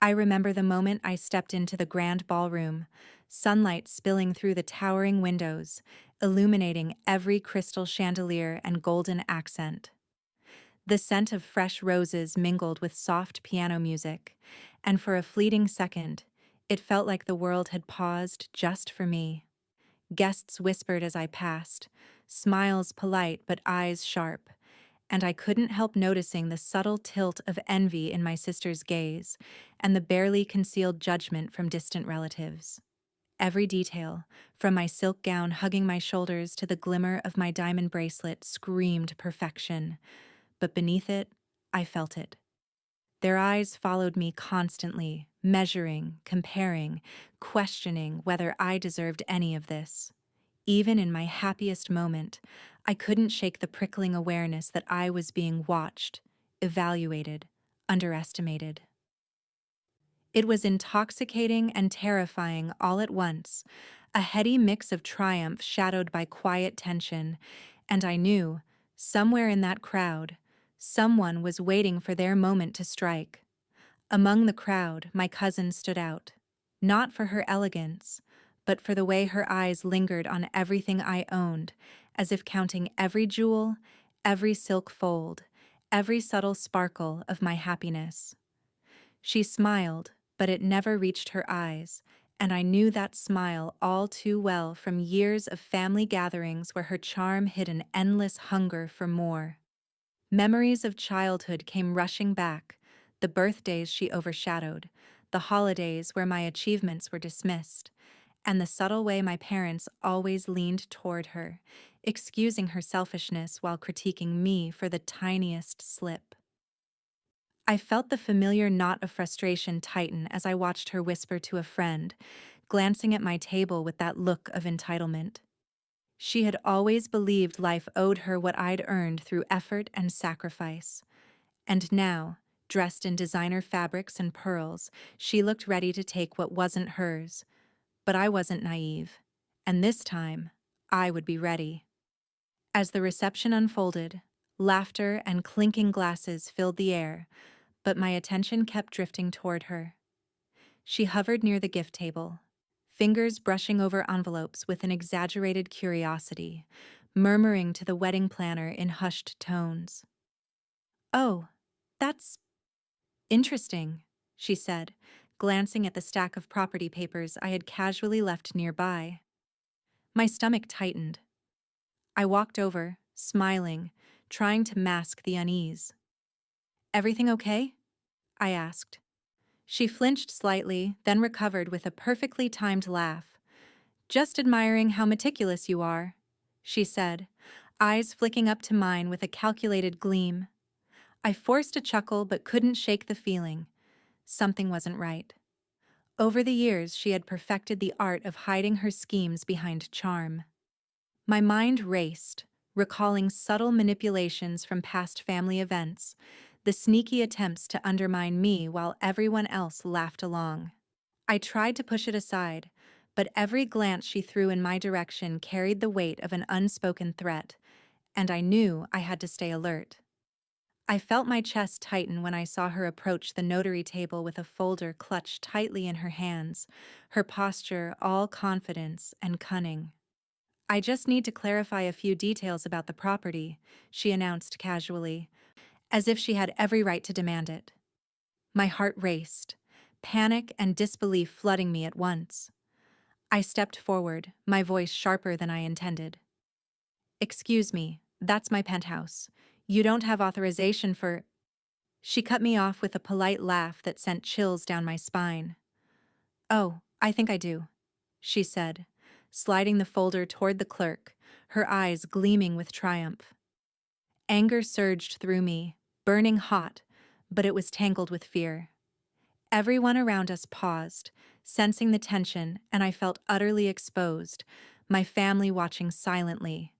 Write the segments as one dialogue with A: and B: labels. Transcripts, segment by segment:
A: I remember the moment I stepped into the grand ballroom, sunlight spilling through the towering windows, illuminating every crystal chandelier and golden accent. The scent of fresh roses mingled with soft piano music, and for a fleeting second, it felt like the world had paused just for me. Guests whispered as I passed, smiles polite but eyes sharp, and I couldn't help noticing the subtle tilt of envy in my sister's gaze and the barely concealed judgment from distant relatives. Every detail, from my silk gown hugging my shoulders to the glimmer of my diamond bracelet, screamed perfection, but beneath it, I felt it. Their eyes followed me constantly, measuring, comparing, questioning whether I deserved any of this. Even in my happiest moment, I couldn't shake the prickling awareness that I was being watched, evaluated, underestimated. It was intoxicating and terrifying all at once, a heady mix of triumph shadowed by quiet tension, and I knew, somewhere in that crowd, someone was waiting for their moment to strike. Among the crowd, my cousin stood out, not for her elegance, but for the way her eyes lingered on everything I owned, as if counting every jewel, every silk fold, every subtle sparkle of my happiness. She smiled, but it never reached her eyes, and I knew that smile all too well from years of family gatherings where her charm hid an endless hunger for more. Memories of childhood came rushing back, the birthdays she overshadowed, the holidays where my achievements were dismissed, and the subtle way my parents always leaned toward her, excusing her selfishness while critiquing me for the tiniest slip. I felt the familiar knot of frustration tighten as I watched her whisper to a friend, glancing at my table with that look of entitlement. She had always believed life owed her what I'd earned through effort and sacrifice. And now, dressed in designer fabrics and pearls, she looked ready to take what wasn't hers. But I wasn't naive. And this time, I would be ready. As the reception unfolded, laughter and clinking glasses filled the air, but my attention kept drifting toward her. She hovered near the gift table, fingers brushing over envelopes with an exaggerated curiosity, murmuring to the wedding planner in hushed tones. "Oh, that's interesting," she said, glancing at the stack of property papers I had casually left nearby. My stomach tightened. I walked over, smiling, trying to mask the unease. "Everything okay?" I asked. She flinched slightly, then recovered with a perfectly timed laugh. "Just admiring how meticulous you are," she said, eyes flicking up to mine with a calculated gleam. I forced a chuckle but couldn't shake the feeling. Something wasn't right. Over the years, she had perfected the art of hiding her schemes behind charm. My mind raced, recalling subtle manipulations from past family events, the sneaky attempts to undermine me while everyone else laughed along. I tried to push it aside, but every glance she threw in my direction carried the weight of an unspoken threat, and I knew I had to stay alert. I felt my chest tighten when I saw her approach the notary table with a folder clutched tightly in her hands, her posture all confidence and cunning. "I just need to clarify a few details about the property," she announced casually, as if she had every right to demand it. My heart raced, panic and disbelief flooding me at once. I stepped forward, my voice sharper than I intended. "Excuse me, that's my penthouse. You don't have authorization for—" She cut me off with a polite laugh that sent chills down my spine. "Oh, I think I do," she said, sliding the folder toward the clerk, her eyes gleaming with triumph. Anger surged through me, burning hot, but it was tangled with fear. Everyone around us paused, sensing the tension, and I felt utterly exposed, my family watching silently.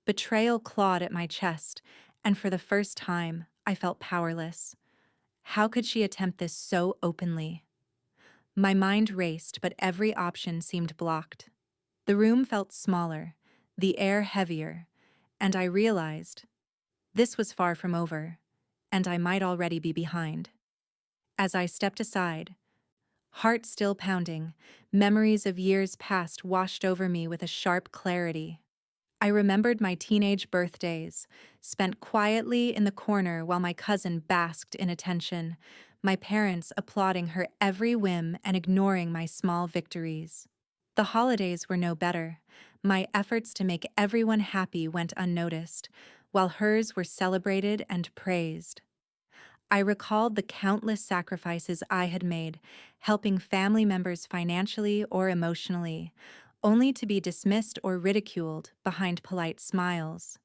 A: Betrayal clawed at my chest, and for the first time, I felt powerless. How could she attempt this so openly? My mind raced, but every option seemed blocked. The room felt smaller, the air heavier, and I realized this was far from over, and I might already be behind. As I stepped aside, Heart still pounding, memories of years past washed over me with a sharp clarity. I remembered my teenage birthdays, spent quietly in the corner while my cousin basked in attention, my parents applauding her every whim and ignoring my small victories. The holidays were no better. My efforts to make everyone happy went unnoticed, while hers were celebrated and praised. I recalled the countless sacrifices I had made, helping family members financially or emotionally, only to be dismissed or ridiculed behind polite smiles.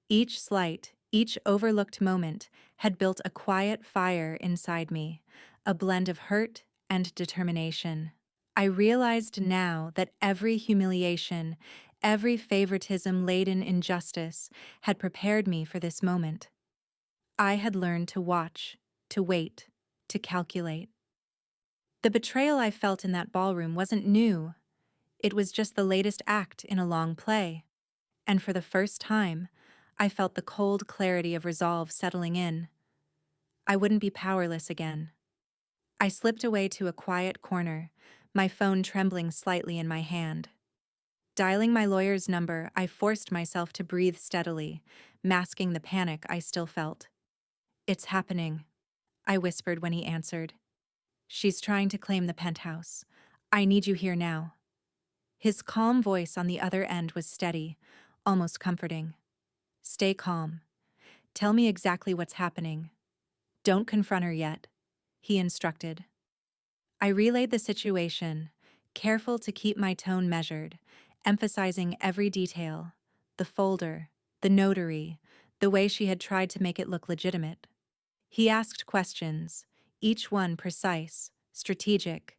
A: Each slight, each overlooked moment had built a quiet fire inside me, a blend of hurt and determination. I realized now that every humiliation, every favoritism-laden injustice had prepared me for this moment. I had learned to watch, to wait, to calculate. The betrayal I felt in that ballroom wasn't new. It was just the latest act in a long play. And for the first time, I felt the cold clarity of resolve settling in. I wouldn't be powerless again. I slipped away to a quiet corner, my phone trembling slightly in my hand. Dialing my lawyer's number, I forced myself to breathe steadily, masking the panic I still felt. "It's happening," I whispered when he answered. "She's trying to claim the penthouse. I need you here now." His calm voice on the other end was steady, almost comforting. "Stay calm. Tell me exactly what's happening. Don't confront her yet," he instructed. I relayed the situation, careful to keep my tone measured, emphasizing every detail: the folder, the notary, the way she had tried to make it look legitimate. He asked questions, each one precise, strategic,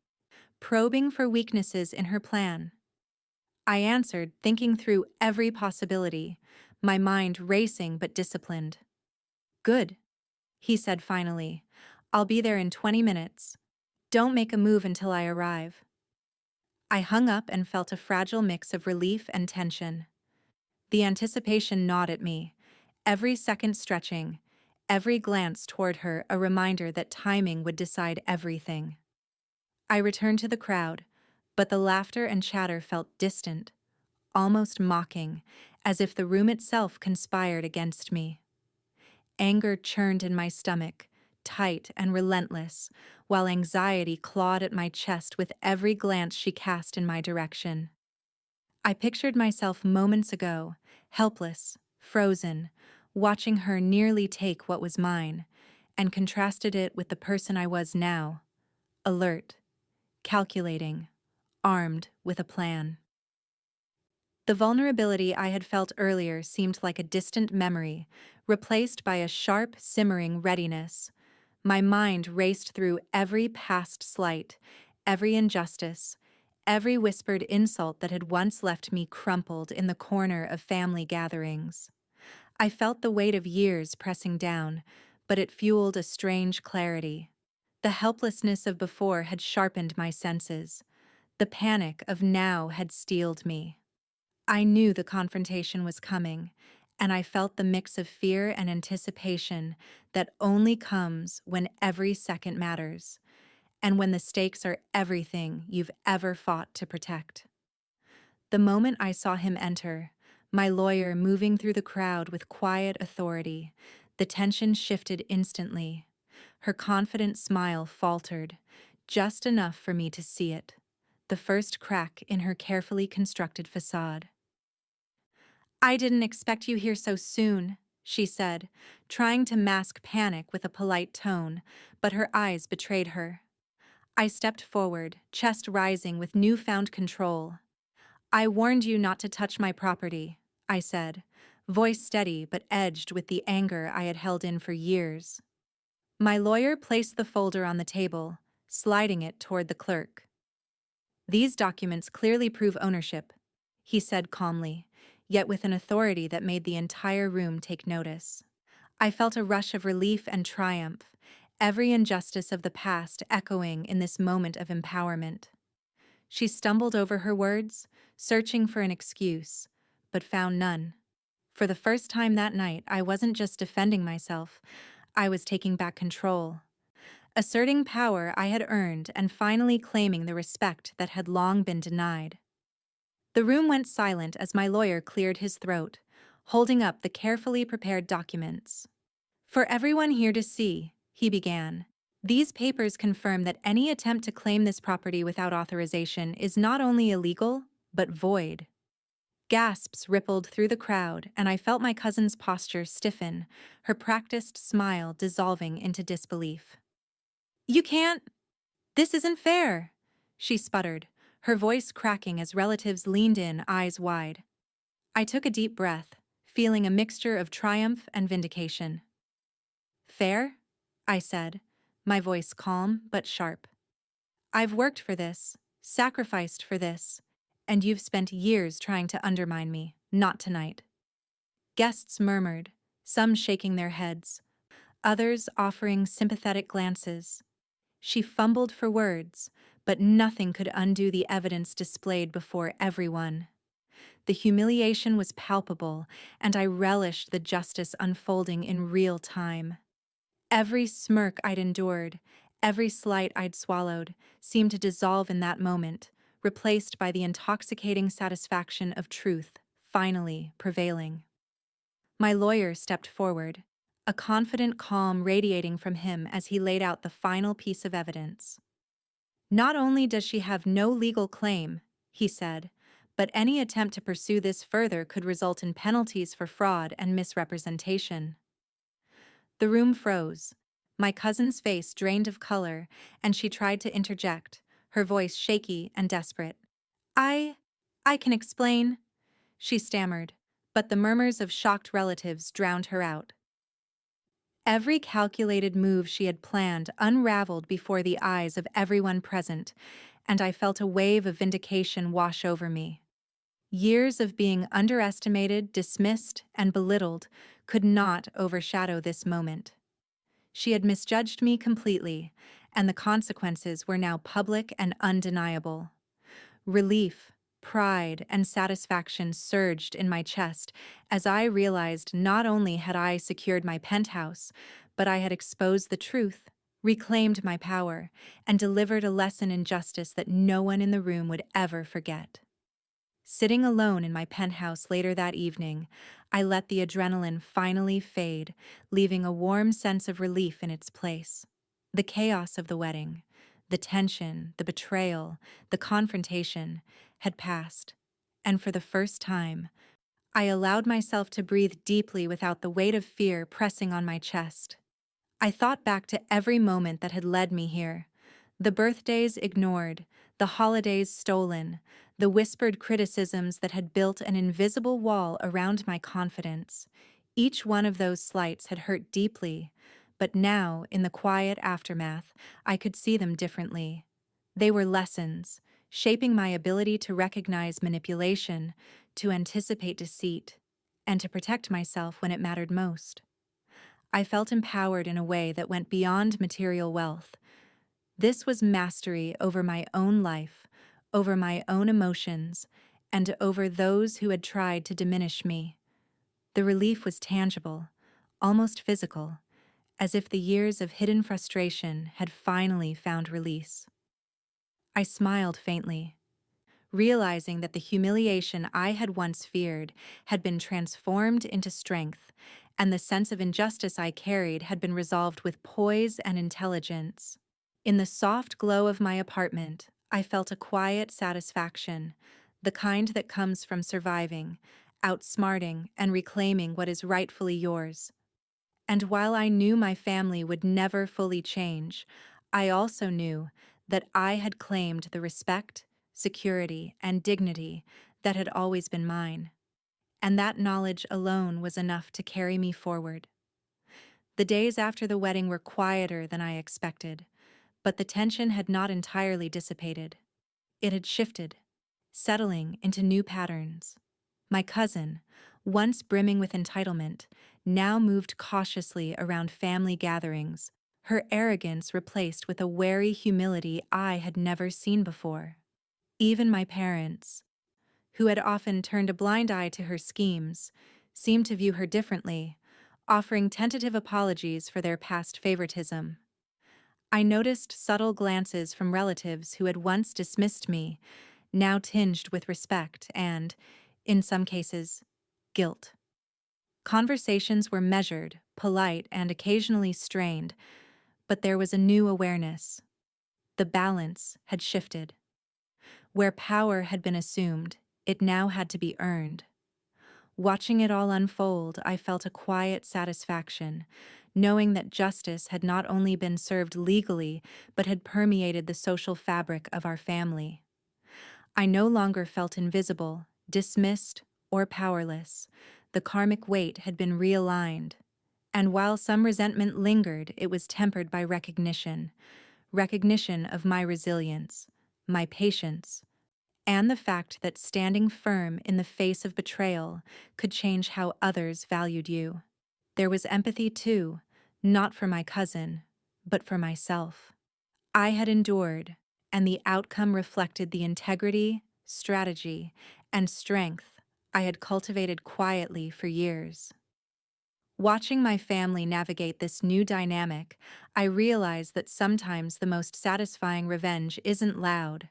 A: probing for weaknesses in her plan. I answered, thinking through every possibility, my mind racing but disciplined. "Good," he said finally. "I'll be there in 20 minutes. Don't make a move until I arrive." I hung up and felt a fragile mix of relief and tension. The anticipation gnawed at me, every second stretching, every glance toward her a reminder that timing would decide everything. I returned to the crowd, but the laughter and chatter felt distant, almost mocking, as if the room itself conspired against me. Anger churned in my stomach, tight and relentless, while anxiety clawed at my chest with every glance she cast in my direction. I pictured myself moments ago, helpless, frozen, watching her nearly take what was mine, and contrasted it with the person I was now, alert, calculating, armed with a plan. The vulnerability I had felt earlier seemed like a distant memory, replaced by a sharp, simmering readiness. My mind raced through every past slight, every injustice, every whispered insult that had once left me crumpled in the corner of family gatherings. I felt the weight of years pressing down, but it fueled a strange clarity. The helplessness of before had sharpened my senses. The panic of now had steeled me. I knew the confrontation was coming, and I felt the mix of fear and anticipation that only comes when every second matters, and when the stakes are everything you've ever fought to protect. The moment I saw him enter, my lawyer moving through the crowd with quiet authority, the tension shifted instantly. Her confident smile faltered, just enough for me to see it, the first crack in her carefully constructed facade. "I didn't expect you here so soon," she said, trying to mask panic with a polite tone, but her eyes betrayed her. I stepped forward, chest rising with newfound control. "I warned you not to touch my property," I said, voice steady but edged with the anger I had held in for years. My lawyer placed the folder on the table, sliding it toward the clerk. "These documents clearly prove ownership," he said calmly, yet with an authority that made the entire room take notice. I felt a rush of relief and triumph, every injustice of the past echoing in this moment of empowerment. She stumbled over her words, searching for an excuse, but found none. For the first time that night, I wasn't just defending myself, I was taking back control. asserting power I had earned and finally claiming the respect that had long been denied. The room went silent as my lawyer cleared his throat, holding up the carefully prepared documents. For everyone here to see, he began. These papers confirm that any attempt to claim this property without authorization is not only illegal, but void. Gasps rippled through the crowd, and I felt my cousin's posture stiffen, her practiced smile dissolving into disbelief. You can't. This isn't fair, she sputtered, her voice cracking as relatives leaned in, eyes wide. I took a deep breath, feeling a mixture of triumph and vindication. Fair? I said, my voice calm but sharp. I've worked for this, sacrificed for this, and you've spent years trying to undermine me, not tonight. Guests murmured, some shaking their heads, others offering sympathetic glances. She fumbled for words, but nothing could undo the evidence displayed before everyone. The humiliation was palpable, and I relished the justice unfolding in real time. Every smirk I'd endured, every slight I'd swallowed, seemed to dissolve in that moment, replaced by the intoxicating satisfaction of truth finally prevailing. My lawyer stepped forward, a confident calm radiating from him as he laid out the final piece of evidence. Not only does she have no legal claim, he said, but any attempt to pursue this further could result in penalties for fraud and misrepresentation. The room froze. My cousin's face drained of color, and she tried to interject, her voice shaky and desperate. I can explain, she stammered, but the murmurs of shocked relatives drowned her out. Every calculated move she had planned unraveled before the eyes of everyone present, and I felt a wave of vindication wash over me. Years of being underestimated, dismissed, and belittled could not overshadow this moment. She had misjudged me completely, and the consequences were now public and undeniable. Relief, pride, and satisfaction surged in my chest as I realized not only had I secured my penthouse, but I had exposed the truth, reclaimed my power, and delivered a lesson in justice that no one in the room would ever forget. Sitting alone in my penthouse later that evening, I let the adrenaline finally fade, leaving a warm sense of relief in its place. The chaos of the wedding, the tension, the betrayal, the confrontation had passed, and for the first time, I allowed myself to breathe deeply without the weight of fear pressing on my chest. I thought back to every moment that had led me here. The birthdays ignored, the holidays stolen, the whispered criticisms that had built an invisible wall around my confidence. Each one of those slights had hurt deeply, but now, in the quiet aftermath, I could see them differently. They were lessons, shaping my ability to recognize manipulation, to anticipate deceit, and to protect myself when it mattered most. I felt empowered in a way that went beyond material wealth. This was mastery over my own life, over my own emotions, and over those who had tried to diminish me. The relief was tangible, almost physical, as if the years of hidden frustration had finally found release. I smiled faintly, realizing that the humiliation I had once feared had been transformed into strength, and the sense of injustice I carried had been resolved with poise and intelligence. In the soft glow of my apartment, I felt a quiet satisfaction, the kind that comes from surviving, outsmarting, and reclaiming what is rightfully yours. And while I knew my family would never fully change, I also knew that I had claimed the respect, security, and dignity that had always been mine. And that knowledge alone was enough to carry me forward. The days after the wedding were quieter than I expected, but the tension had not entirely dissipated. It had shifted, settling into new patterns. My cousin, once brimming with entitlement, now moved cautiously around family gatherings, her arrogance replaced with a wary humility I had never seen before. Even my parents, who had often turned a blind eye to her schemes, seemed to view her differently, offering tentative apologies for their past favoritism. I noticed subtle glances from relatives who had once dismissed me, now tinged with respect and, in some cases, guilt. Conversations were measured, polite, and occasionally strained, but there was a new awareness. The balance had shifted. Where power had been assumed, it now had to be earned. Watching it all unfold, I felt a quiet satisfaction, knowing that justice had not only been served legally, but had permeated the social fabric of our family. I no longer felt invisible, dismissed, or powerless. The karmic weight had been realigned. And while some resentment lingered, it was tempered by recognition of my resilience, my patience, and the fact that standing firm in the face of betrayal could change how others valued you. There was empathy too, not for my cousin, but for myself. I had endured, and the outcome reflected the integrity, strategy, and strength I had cultivated quietly for years. Watching my family navigate this new dynamic, I realized that sometimes the most satisfying revenge isn't loud.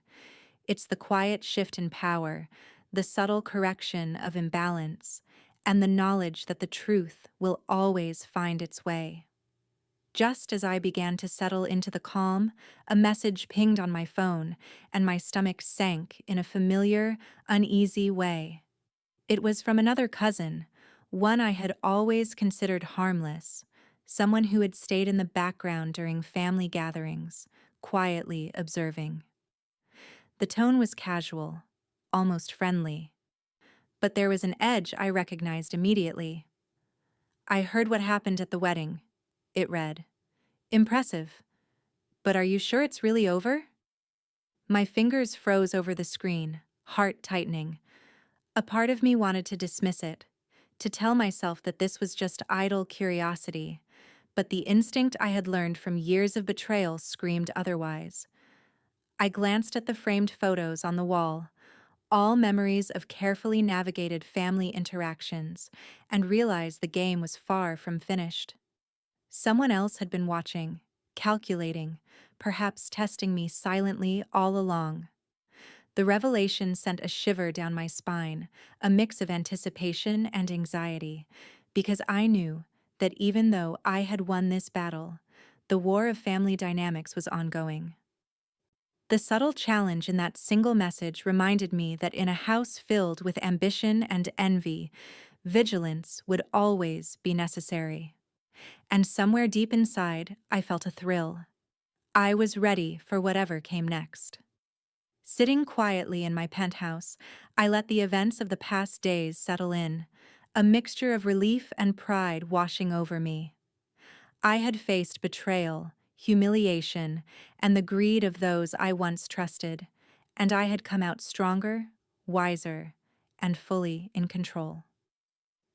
A: It's the quiet shift in power, the subtle correction of imbalance, and the knowledge that the truth will always find its way. Just as I began to settle into the calm, a message pinged on my phone, and my stomach sank in a familiar, uneasy way. It was from another cousin, one I had always considered harmless, someone who had stayed in the background during family gatherings, quietly observing. The tone was casual, almost friendly, but there was an edge I recognized immediately. "I heard what happened at the wedding," it read. "Impressive. But are you sure it's really over?" My fingers froze over the screen, heart tightening. A part of me wanted to dismiss it, to tell myself that this was just idle curiosity, but the instinct I had learned from years of betrayal screamed otherwise. I glanced at the framed photos on the wall, all memories of carefully navigated family interactions, and realized the game was far from finished. Someone else had been watching, calculating, perhaps testing me silently all along. The revelation sent a shiver down my spine, a mix of anticipation and anxiety, because I knew that even though I had won this battle, the war of family dynamics was ongoing. The subtle challenge in that single message reminded me that in a house filled with ambition and envy, vigilance would always be necessary. And somewhere deep inside, I felt a thrill. I was ready for whatever came next. Sitting quietly in my penthouse, I let the events of the past days settle in, a mixture of relief and pride washing over me. I had faced betrayal, humiliation, and the greed of those I once trusted, and I had come out stronger, wiser, and fully in control.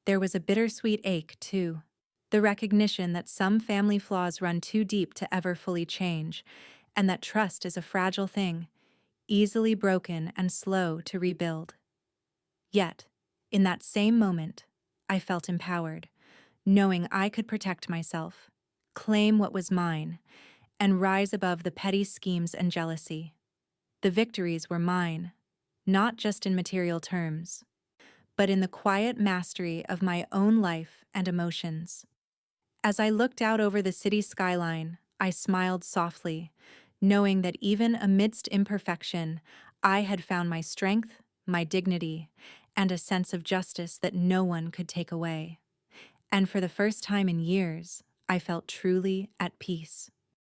A: There was a bittersweet ache, too, the recognition that some family flaws run too deep to ever fully change, and that trust is a fragile thing, easily broken and slow to rebuild. Yet, in that same moment, I felt empowered, knowing I could protect myself, claim what was mine, and rise above the petty schemes and jealousy. The victories were mine, not just in material terms, but in the quiet mastery of my own life and emotions. As I looked out over the city skyline, I smiled softly, knowing that even amidst imperfection, I had found my strength, my dignity, and a sense of justice that no one could take away. And for the first time in years, I felt truly at peace.